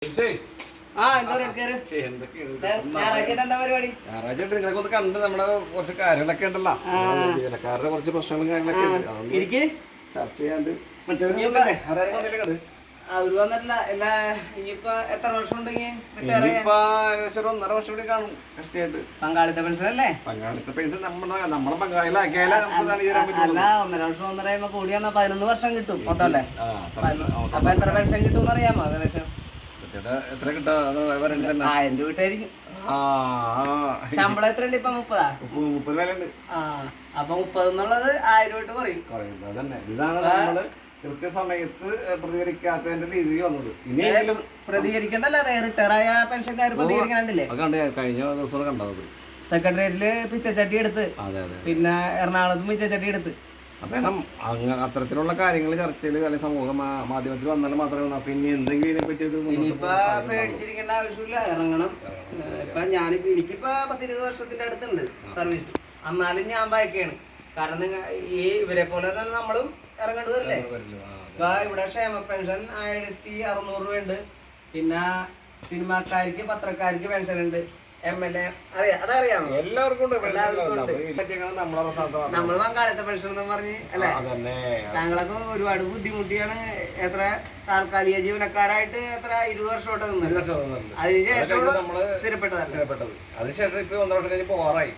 ഞായറാഴ്ച നിങ്ങളൊക്കെ കണ്ട് നമ്മുടെ കുറച്ച് കാര്യങ്ങളൊക്കെ ഉണ്ടല്ലോ, ജീവനക്കാരുടെ കുറച്ച് പ്രശ്നങ്ങളും കാര്യങ്ങളൊക്കെ ചർച്ച ചെയ്യാണ്ട്. അവര് വന്നിട്ടില്ല. ഇനിയിപ്പോ എത്ര വർഷം ഉണ്ടെങ്കിൽ ഏകദേശം 1.5 വർഷം കൂടി കാണും കഷ്ടിയായിട്ട്. പങ്കാളിത്ത പെൻഷൻ അല്ലേ? പങ്കാളിത്ത പെൻഷൻ നമ്മളെ പങ്കാളിയിലാക്കിയാലേ നമുക്ക് തരാൻ പറ്റും. അല്ല, 1.5 വർഷം 1.5 കൂടി വന്നാൽ 11 വർഷം കിട്ടും മൊത്തല്ലേ? അപ്പൊ എത്ര പെൻഷൻ കിട്ടും അറിയാമോ? ഏകദേശം എത്ര കിട്ടാ? 1000 രൂപ കിട്ടായിരിക്കും. ശമ്പളം എത്ര ഉണ്ട് ഇപ്പൊ? 30 വിലയുണ്ട്. അപ്പൊ 30 എന്നുള്ളത് 1000 രൂപ കുറയും. അതന്നെ, ഇതാണ് നമ്മള് കൃത്യസമയത്ത് പ്രതികരിക്കാത്തതിന്റെ രീതി വന്നത്. ഇനിയെങ്കിലും പ്രതികരിക്കണ്ടല്ലേ? റിട്ടയർ ആയ പെൻഷൻകാർ പ്രതികരിക്കാണ്ടില്ലേ? കഴിഞ്ഞ ദിവസം കണ്ടത് സെക്രട്ടേറിയറ്റില് പിച്ചച്ചട്ടി എടുത്ത്, പിന്നെ എറണാകുളത്ത് പിച്ചച്ചട്ടി എടുത്ത്. അപ്പം അത്തരത്തിലുള്ള കാര്യങ്ങൾ ചർച്ചയിൽ അല്ലെങ്കിൽ സമൂഹ മാധ്യമത്തിൽ വന്നാൽ മാത്രമേ നമുക്ക് ഇനി എന്തെങ്കിലും ഇതിനെപ്പറ്റി ഇനിയിപ്പോ പേടിച്ചിരിക്കേണ്ട ആവശ്യമില്ല, ഇറങ്ങണം. ഇപ്പൊ എനിക്കിപ്പോ 10-20 വർഷത്തിന്റെ അടുത്തുണ്ട് സർവീസ്. എന്നാലും ഞാൻ ഭയക്കാണ്. കാരണം ഇവരെ പോലെ തന്നെ നമ്മളും ഇറങ്ങേണ്ടി വരില്ലേ? ഇപ്പൊ ഇവിടെ ക്ഷേമ പെൻഷൻ 1600 രൂപയുണ്ട്. പിന്നെ സിനിമാക്കാർക്ക്, പത്രക്കാർക്ക് പെൻഷൻ ഉണ്ട്. MLA അതറിയാമോ? എല്ലാവർക്കും നമ്മള് പങ്കാളിത്ത പെൻഷൻ എന്ന് പറഞ്ഞ് അല്ലെ? താങ്കളൊക്കെ ഒരുപാട് ബുദ്ധിമുട്ടിയാണ്. എത്ര താൽക്കാലിക ജീവനക്കാരായിട്ട് എത്ര 20 വർഷമായിട്ട് നിന്നത്. അതിനുശേഷം സ്ഥിരപ്പെട്ടതല്ലേ? അതിനുശേഷം ഇപ്പൊ 1.5 വർഷം കഴിഞ്ഞ് പോവാറായി.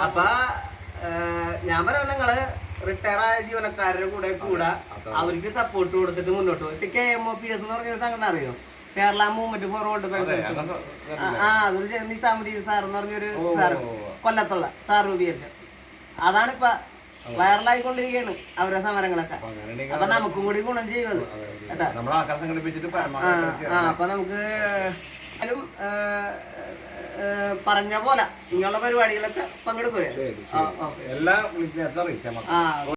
അപ്പൊ ഞാൻ പറയാം, നിങ്ങള് റിട്ടയർ ആയ ജീവനക്കാരുടെ കൂടെ അവർക്ക് സപ്പോർട്ട് കൊടുത്തിട്ട് മുന്നോട്ട് പോകും. ഇപ്പൊ KMOPS എന്ന് പറഞ്ഞൊരു സംഘടന അറിയോ? Kerala movement forward pension. അതൊരു നിസാമുദ്ദീൻ സാർ എന്ന് പറഞ്ഞൊരു സാറ്, കൊല്ലത്തുള്ള സാർ രൂപീകരിച്ച. അതാണിപ്പ വൈറലായിക്കൊണ്ടിരിക്കുകയാണ് അവരുടെ സമരങ്ങളൊക്കെ. അപ്പൊ നമുക്കും കൂടി ഗുണം ചെയ്യുന്നത് കേട്ടാ. അപ്പൊ നമുക്ക് പറഞ്ഞ പോലെ ഇങ്ങനെയുള്ള പരിപാടികളൊക്കെ പങ്കെടുക്കുക. എല്ലാം